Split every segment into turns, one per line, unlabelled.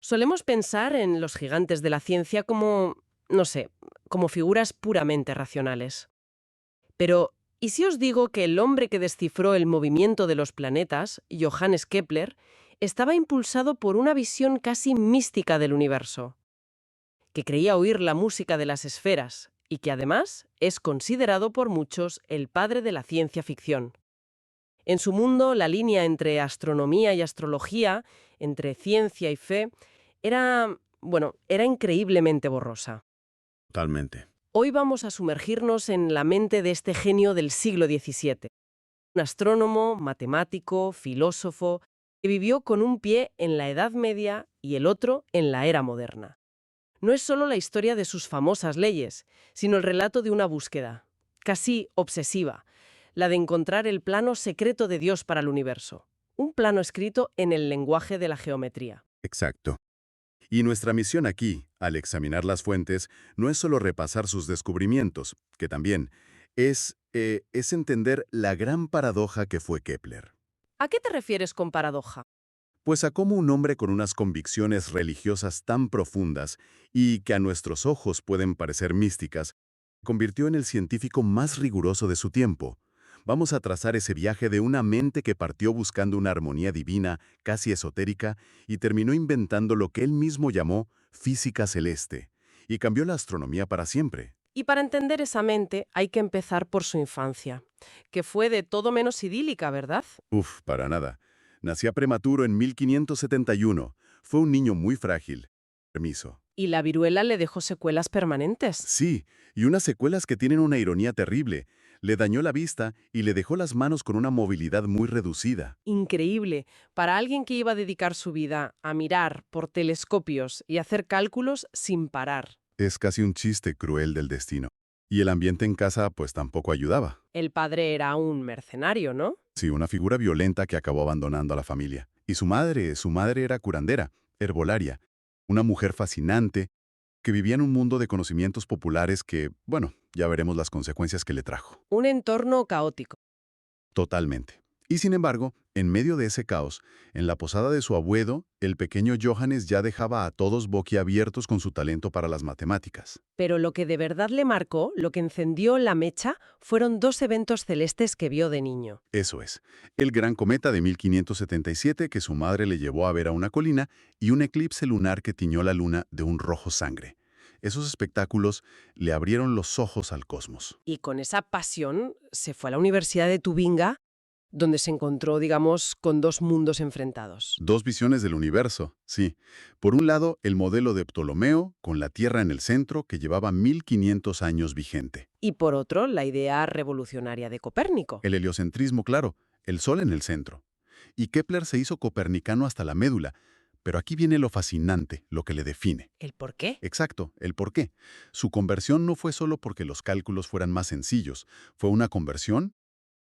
Solemos pensar en los gigantes de la ciencia como, no sé, como figuras puramente racionales. Pero, ¿y si os digo que el hombre que descifró el movimiento de los planetas, Johannes Kepler, estaba impulsado por una visión casi mística del universo? Que creía oír la música de las esferas y que además es considerado por muchos el padre de la ciencia ficción. En su mundo, la línea entre astronomía y astrología, entre ciencia y fe, era increíblemente borrosa.
Totalmente.
Hoy vamos a sumergirnos en la mente de este genio del siglo XVII, un astrónomo, matemático, filósofo, que vivió con un pie en la Edad Media y el otro en la era moderna. No es solo la historia de sus famosas leyes, sino el relato de una búsqueda, casi obsesiva, la de encontrar el plano secreto de Dios para el universo, un plano escrito en el lenguaje de la geometría.
Exacto. Y nuestra misión aquí, al examinar las fuentes, no es solo repasar sus descubrimientos, que también es entender la gran paradoja que fue Kepler.
¿A qué te refieres con paradoja?
Pues a cómo un hombre con unas convicciones religiosas tan profundas y que a nuestros ojos pueden parecer místicas, convirtió en el científico más riguroso de su tiempo. Vamos a trazar ese viaje de una mente que partió buscando una armonía divina, casi esotérica, y terminó inventando lo que él mismo llamó física celeste, y cambió la astronomía para siempre.
Y para entender esa mente hay que empezar por su infancia, que fue de todo menos idílica, ¿verdad?
Uf, para nada. Nacía prematuro en 1571. Fue un niño muy frágil. Permiso.
Y la viruela le dejó secuelas permanentes.
Sí, y unas secuelas que tienen una ironía terrible. Le dañó la vista y le dejó las manos con una movilidad muy reducida.
Increíble. Para alguien que iba a dedicar su vida a mirar por telescopios y hacer cálculos sin parar.
Es casi un chiste cruel del destino. Y el ambiente en casa pues tampoco ayudaba.
El padre era un mercenario, ¿no?
Sí, una figura violenta que acabó abandonando a la familia. Y su madre era curandera, herbolaria, una mujer fascinante que vivía en un mundo de conocimientos populares que, bueno, ya veremos las consecuencias que le trajo.
Un entorno caótico.
Totalmente. Y sin embargo, en medio de ese caos, en la posada de su abuelo, el pequeño Johannes ya dejaba a todos boquiabiertos con su talento para las matemáticas.
Pero lo que de verdad le marcó, lo que encendió la mecha, fueron dos eventos celestes que vio de niño.
Eso es, el gran cometa de 1577 que su madre le llevó a ver a una colina y un eclipse lunar que tiñó la luna de un rojo sangre. Esos espectáculos le abrieron los ojos al cosmos.
Y con esa pasión se fue a la Universidad de Tubinga, donde se encontró, digamos, con dos mundos enfrentados.
Dos visiones del universo, sí. Por un lado, el modelo de Ptolomeo, con la Tierra en el centro, que llevaba 1500 años vigente.
Y por otro, la idea revolucionaria de Copérnico.
El heliocentrismo, claro, el Sol en el centro. Y Kepler se hizo copernicano hasta la médula. Pero aquí viene lo fascinante, lo que le define.
¿El por qué?
Exacto, el por qué. Su conversión no fue solo porque los cálculos fueran más sencillos, fue una conversión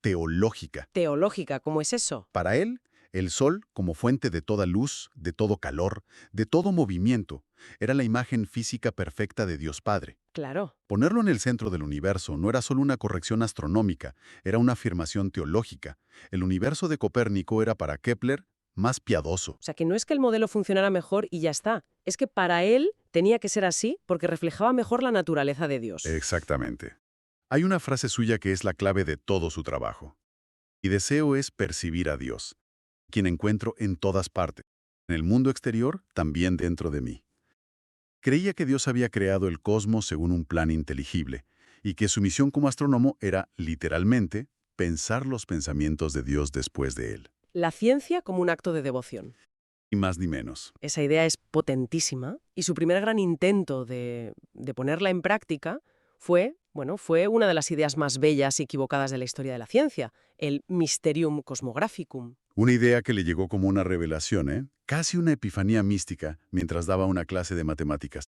teológica.
Teológica, ¿cómo es eso?
Para él, el Sol, como fuente de toda luz, de todo calor, de todo movimiento, era la imagen física perfecta de Dios Padre.
Claro.
Ponerlo en el centro del universo no era solo una corrección astronómica, era una afirmación teológica. El universo de Copérnico era para Kepler más piadoso.
O sea, que no es que el modelo funcionara mejor y ya está. Es que para él tenía que ser así porque reflejaba mejor la naturaleza de Dios.
Exactamente. Hay una frase suya que es la clave de todo su trabajo. Mi deseo es percibir a Dios, quien encuentro en todas partes, en el mundo exterior, también dentro de mí. Creía que Dios había creado el cosmos según un plan inteligible, y que su misión como astrónomo era, literalmente, pensar los pensamientos de Dios después de él.
La ciencia como un acto de devoción.
Ni más ni menos.
Esa idea es potentísima y su primer gran intento de ponerla en práctica fue una de las ideas más bellas y equivocadas de la historia de la ciencia, el Mysterium Cosmographicum.
Una idea que le llegó como una revelación, ¿eh? Casi una epifanía mística mientras daba una clase de matemáticas.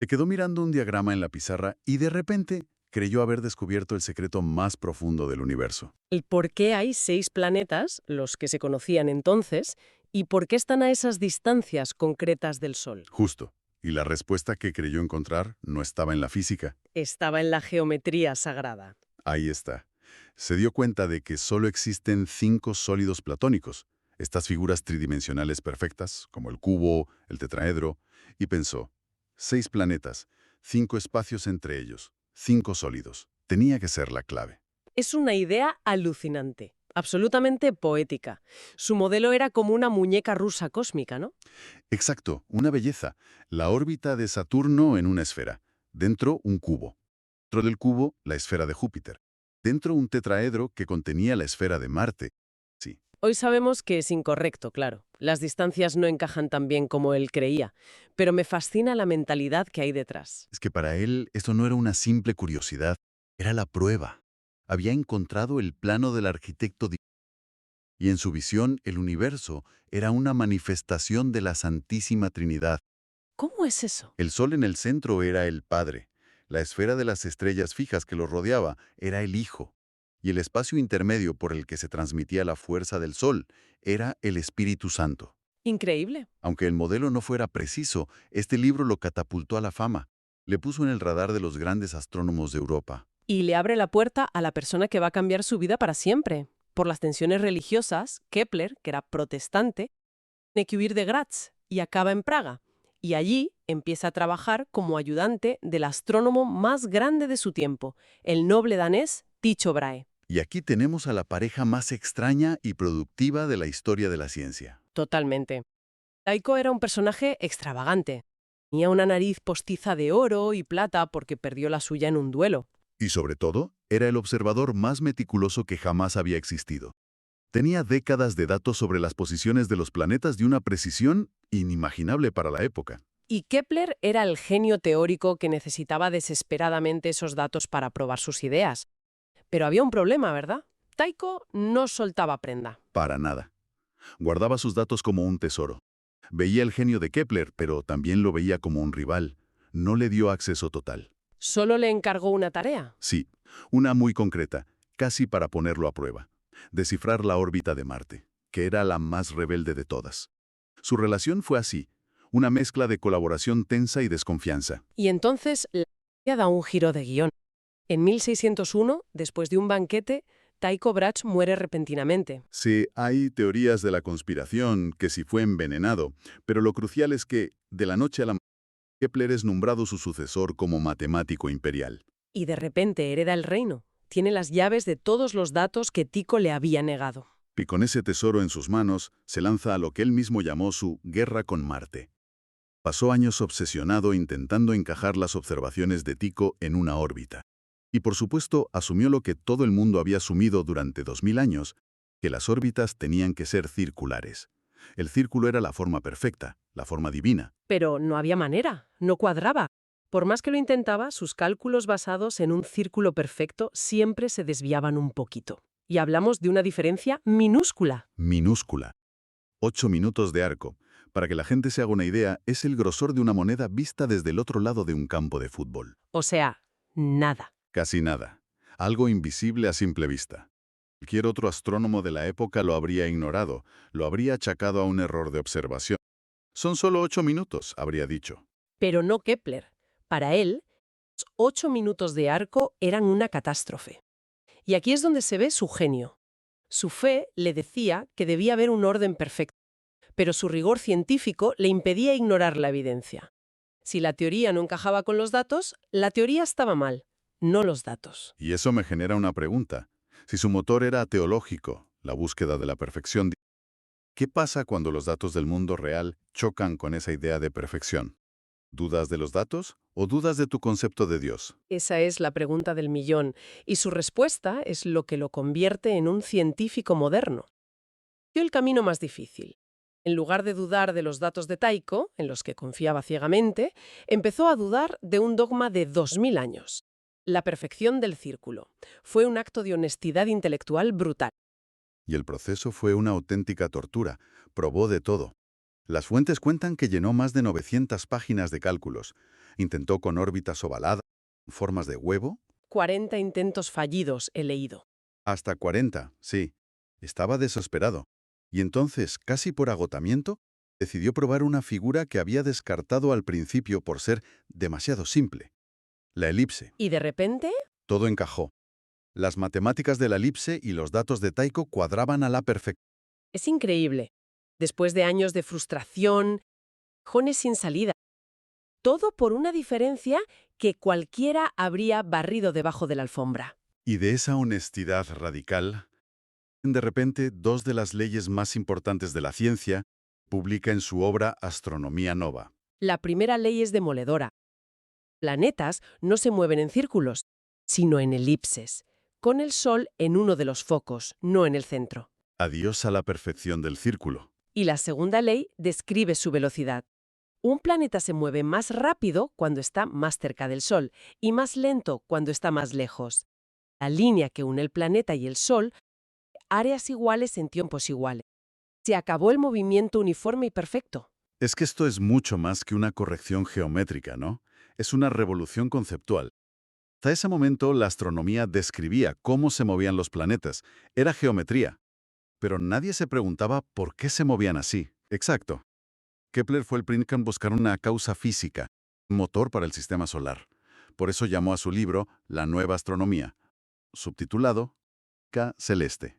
Se quedó mirando un diagrama en la pizarra y de repente creyó haber descubierto el secreto más profundo del universo.
El por qué hay 6 planetas, los que se conocían entonces, y por qué están a esas distancias concretas del Sol.
Justo. Y la respuesta que creyó encontrar no estaba en la física.
Estaba en la geometría sagrada.
Ahí está. Se dio cuenta de que solo existen 5 sólidos platónicos. estas figuras tridimensionales perfectas, como el cubo, el tetraedro, y pensó, 6 planetas, 5 espacios entre ellos, 5 sólidos. Tenía que ser la clave.
Es una idea alucinante, absolutamente poética. Su modelo era como una muñeca rusa cósmica, ¿no?
Exacto, una belleza. La órbita de Saturno en una esfera. Dentro, un cubo. Dentro del cubo, la esfera de Júpiter. Dentro, un tetraedro que contenía la esfera de Marte. Sí,
Hoy sabemos que es incorrecto, claro. Las distancias no encajan tan bien como él creía, pero me fascina la mentalidad que hay detrás.
es que para él esto no era una simple curiosidad, era la prueba. Había encontrado el plano del arquitecto y en su visión el universo era una manifestación de la Santísima Trinidad.
¿Cómo es eso?
El Sol en el centro era el Padre, la esfera de las estrellas fijas que lo rodeaba era el Hijo, y el espacio intermedio por el que se transmitía la fuerza del Sol era el Espíritu Santo.
Increíble.
Aunque el modelo no fuera preciso, este libro lo catapultó a la fama. Le puso en el radar de los grandes astrónomos de Europa.
Y le abre la puerta a la persona que va a cambiar su vida para siempre. Por las tensiones religiosas, Kepler, que era protestante, tiene que huir de Graz y acaba en Praga. Y allí empieza a trabajar como ayudante del astrónomo más grande de su tiempo, el noble danés Tycho Brahe.
Y aquí tenemos a la pareja más extraña y productiva de la historia de la ciencia.
Totalmente. Tycho era un personaje extravagante. Tenía una nariz postiza de oro y plata porque perdió la suya en un duelo.
Y sobre todo, era el observador más meticuloso que jamás había existido. Tenía décadas de datos sobre las posiciones de los planetas de una precisión inimaginable para la época.
Y Kepler era el genio teórico que necesitaba desesperadamente esos datos para probar sus ideas. Pero había un problema, ¿verdad? Tycho no soltaba prenda.
Para nada. Guardaba sus datos como un tesoro. Veía el genio de Kepler, pero también lo veía como un rival. No le dio acceso total.
Solo le encargó una tarea.
Sí, una muy concreta, casi para ponerlo a prueba. Descifrar la órbita de Marte, que era la más rebelde de todas. Su relación fue así, una mezcla de colaboración tensa y desconfianza.
Y entonces la historia da un giro de guión. En 1601, después de un banquete, Tycho Brahe muere repentinamente.
Sí, hay teorías de la conspiración, que si fue envenenado, pero lo crucial es que, de la noche a la mañana, Kepler es nombrado su sucesor como matemático imperial.
Y de repente hereda el reino. Tiene las llaves de todos los datos que Tycho le había negado.
Y con ese tesoro en sus manos, se lanza a lo que él mismo llamó su guerra con Marte. Pasó años obsesionado intentando encajar las observaciones de Tycho en una órbita. Y por supuesto, asumió lo que todo el mundo había asumido durante 2000 años, que las órbitas tenían que ser circulares. El círculo era la forma perfecta, la forma divina.
Pero no había manera, no cuadraba. Por más que lo intentaba, sus cálculos basados en un círculo perfecto siempre se desviaban un poquito. Y hablamos de una diferencia minúscula.
Minúscula. 8 minutos de arco. Para que la gente se haga una idea, es el grosor de una moneda vista desde el otro lado de un campo de fútbol.
O sea, nada.
Casi nada. Algo invisible a simple vista. Cualquier otro astrónomo de la época lo habría ignorado, lo habría achacado a un error de observación. Son solo 8 minutos, habría dicho.
Pero no Kepler. Para él, los 8 minutos de arco eran una catástrofe. Y aquí es donde se ve su genio. Su fe le decía que debía haber un orden perfecto, pero su rigor científico le impedía ignorar la evidencia. Si la teoría no encajaba con los datos, la teoría estaba mal, no los datos.
Y eso me genera una pregunta. Si su motor era teológico, la búsqueda de la perfección, ¿qué pasa cuando los datos del mundo real chocan con esa idea de perfección? ¿Dudas de los datos o dudas de tu concepto de Dios?
Esa es la pregunta del millón, y su respuesta es lo que lo convierte en un científico moderno. Dio el camino más difícil. En lugar de dudar de los datos de Tycho, en los que confiaba ciegamente, empezó a dudar de un dogma de 2000 años. La perfección del círculo. Fue un acto de honestidad intelectual brutal.
Y el proceso fue una auténtica tortura. Probó de todo. Las fuentes cuentan que llenó más de 900 páginas de cálculos. Intentó con órbitas ovaladas, formas de huevo.
40 intentos fallidos he leído.
Hasta 40, sí. Estaba desesperado. Y entonces, casi por agotamiento, decidió probar una figura que había descartado al principio por ser demasiado simple. La elipse.
¿Y de repente?
Todo encajó. Las matemáticas de la elipse y los datos de Tycho cuadraban a la perfección.
Es increíble. Después de años de frustración, jones sin salida. Todo por una diferencia que cualquiera habría barrido debajo de la alfombra.
Y de esa honestidad radical, de repente, dos de las leyes más importantes de la ciencia publica en su obra Astronomía Nova.
La primera ley es demoledora. Planetas no se mueven en círculos, sino en elipses, con el Sol en uno de los focos, no en el centro.
Adiós a la perfección del círculo.
Y la segunda ley describe su velocidad. Un planeta se mueve más rápido cuando está más cerca del Sol y más lento cuando está más lejos. La línea que une el planeta y el Sol, áreas iguales en tiempos iguales. Se acabó el movimiento uniforme y perfecto.
Es que esto es mucho más que una corrección geométrica, ¿no? Es una revolución conceptual. Hasta ese momento, la astronomía describía cómo se movían los planetas. Era geometría. Pero nadie se preguntaba por qué se movían así. Exacto. Kepler fue el primero en buscar una causa física, un motor para el sistema solar. Por eso llamó a su libro La Nueva Astronomía, subtitulado K Celeste.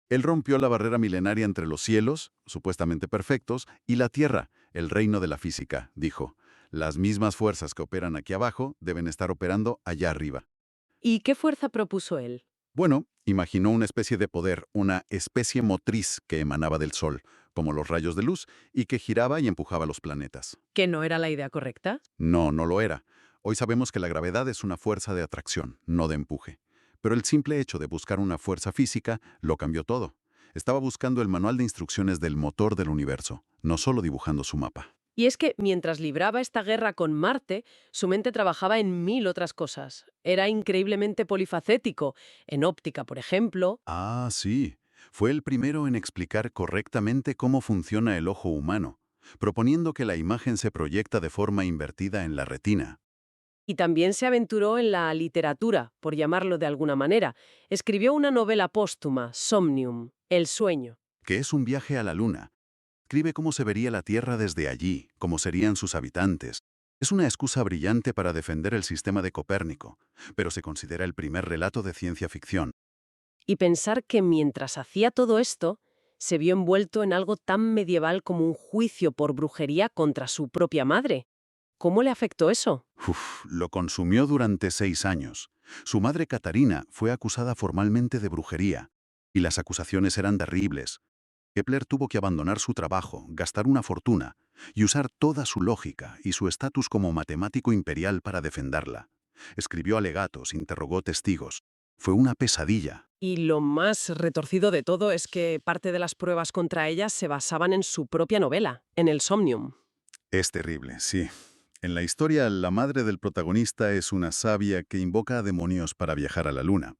Él rompió la barrera milenaria entre los cielos, supuestamente perfectos, y la Tierra, el reino de la física, dijo. Las mismas fuerzas que operan aquí abajo deben estar operando allá arriba.
¿Y qué fuerza propuso él?
Bueno, imaginó una especie de poder, una especie motriz que emanaba del Sol, como los rayos de luz, y que giraba y empujaba los planetas.
¿Que no era la idea correcta?
No, no lo era. Hoy sabemos que la gravedad es una fuerza de atracción, no de empuje. Pero el simple hecho de buscar una fuerza física lo cambió todo. Estaba buscando el manual de instrucciones del motor del universo, no solo dibujando su mapa.
Y es que mientras libraba esta guerra con Marte, su mente trabajaba en 1000 otras cosas. Era increíblemente polifacético, en óptica, por ejemplo.
Ah, sí. Fue el primero en explicar correctamente cómo funciona el ojo humano, proponiendo que la imagen se proyecta de forma invertida en la retina.
Y también se aventuró en la literatura, por llamarlo de alguna manera. Escribió una novela póstuma, Somnium, El sueño.
Que es un viaje a la Luna. Escribe cómo se vería la Tierra desde allí, cómo serían sus habitantes. Es una excusa brillante para defender el sistema de Copérnico, pero se considera el primer relato de ciencia ficción.
Y pensar que mientras hacía todo esto, se vio envuelto en algo tan medieval como un juicio por brujería contra su propia madre. ¿Cómo le afectó eso?
Lo consumió durante 6 años. Su madre Catarina fue acusada formalmente de brujería, y las acusaciones eran terribles. Kepler tuvo que abandonar su trabajo, gastar una fortuna, y usar toda su lógica y su estatus como matemático imperial para defenderla. Escribió alegatos, interrogó testigos. Fue una pesadilla.
Y lo más retorcido de todo es que parte de las pruebas contra ella se basaban en su propia novela, en el Somnium.
Es terrible, sí. En la historia, la madre del protagonista es una sabia que invoca a demonios para viajar a la luna.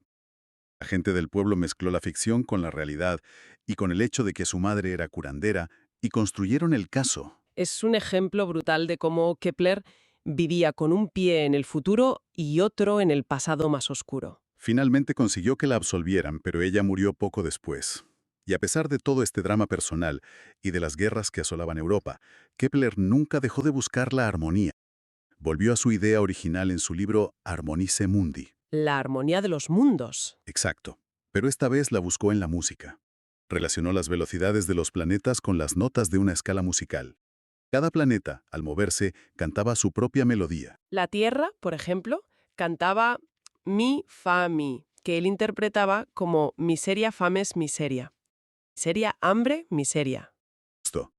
La gente del pueblo mezcló la ficción con la realidad y con el hecho de que su madre era curandera y construyeron el caso.
Es un ejemplo brutal de cómo Kepler vivía con un pie en el futuro y otro en el pasado más oscuro.
Finalmente consiguió que la absolvieran, pero ella murió poco después. Y a pesar de todo este drama personal y de las guerras que asolaban Europa, Kepler nunca dejó de buscar la armonía. Volvió a su idea original en su libro Harmonice Mundi.
La armonía de los mundos.
Exacto. Pero esta vez la buscó en la música. Relacionó las velocidades de los planetas con las notas de una escala musical. Cada planeta, al moverse, cantaba su propia melodía.
La Tierra, por ejemplo, cantaba mi, fa, mi, que él interpretaba como miseria, fames, miseria. Miseria, hambre, miseria.
Esto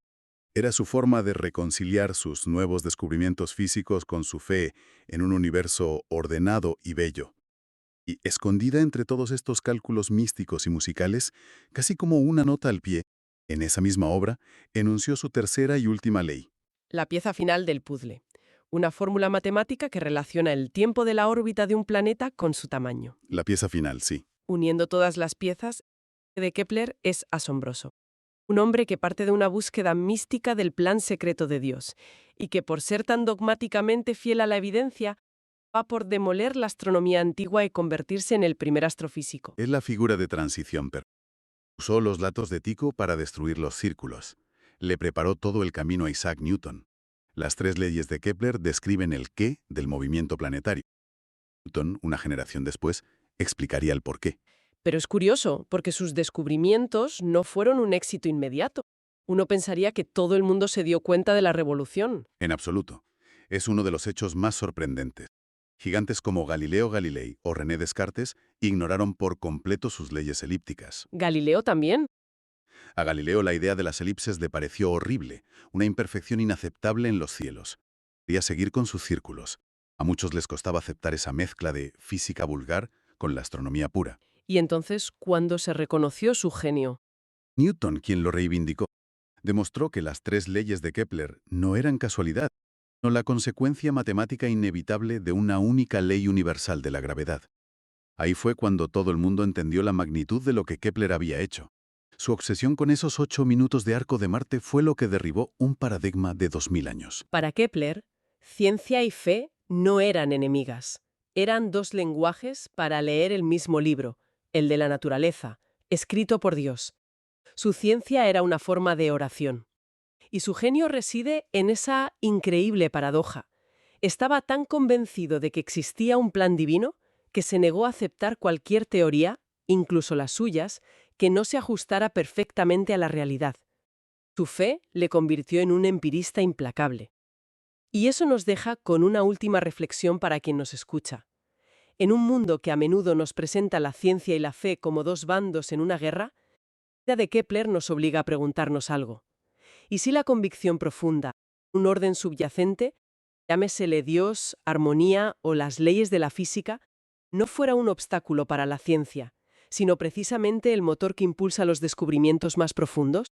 era su forma de reconciliar sus nuevos descubrimientos físicos con su fe en un universo ordenado y bello. Y escondida entre todos estos cálculos místicos y musicales, casi como una nota al pie, en esa misma obra, enunció su tercera y última ley.
La pieza final del puzzle. Una fórmula matemática que relaciona el tiempo de la órbita de un planeta con su tamaño.
La pieza final, sí.
Uniendo todas las piezas, de Kepler es asombroso. Un hombre que parte de una búsqueda mística del plan secreto de Dios, y que por ser tan dogmáticamente fiel a la evidencia, va por demoler la astronomía antigua y convertirse en el primer astrofísico.
Es la figura de transición, pero usó los datos de Tycho para destruir los círculos. Le preparó todo el camino a Isaac Newton. Las 3 leyes de Kepler describen el qué del movimiento planetario. Newton, una generación después, explicaría el por qué.
Pero es curioso, porque sus descubrimientos no fueron un éxito inmediato. Uno pensaría que todo el mundo se dio cuenta de la revolución.
En absoluto. Es uno de los hechos más sorprendentes. Gigantes como Galileo Galilei o René Descartes ignoraron por completo sus leyes elípticas.
Galileo también.
A Galileo la idea de las elipses le pareció horrible, una imperfección inaceptable en los cielos. Quería seguir con sus círculos. A muchos les costaba aceptar esa mezcla de física vulgar con la astronomía pura.
Y entonces, ¿cuándo se reconoció su genio?
Newton, quien lo reivindicó, demostró que las tres leyes de Kepler no eran casualidad, sino la consecuencia matemática inevitable de una única ley universal de la gravedad. Ahí fue cuando todo el mundo entendió la magnitud de lo que Kepler había hecho. Su obsesión con esos 8 minutos de arco de Marte fue lo que derribó un paradigma de 2000 años.
Para Kepler, ciencia y fe no eran enemigas. Eran dos lenguajes para leer el mismo libro, el de la naturaleza, escrito por Dios. Su ciencia era una forma de oración. Y su genio reside en esa increíble paradoja. Estaba tan convencido de que existía un plan divino que se negó a aceptar cualquier teoría, incluso las suyas, que no se ajustara perfectamente a la realidad. Su fe le convirtió en un empirista implacable. Y eso nos deja con una última reflexión para quien nos escucha. En un mundo que a menudo nos presenta la ciencia y la fe como dos bandos en una guerra, la idea de Kepler nos obliga a preguntarnos algo. ¿Y si la convicción profunda, un orden subyacente, llámesele Dios, armonía o las leyes de la física, no fuera un obstáculo para la ciencia, sino precisamente el motor que impulsa los descubrimientos más profundos?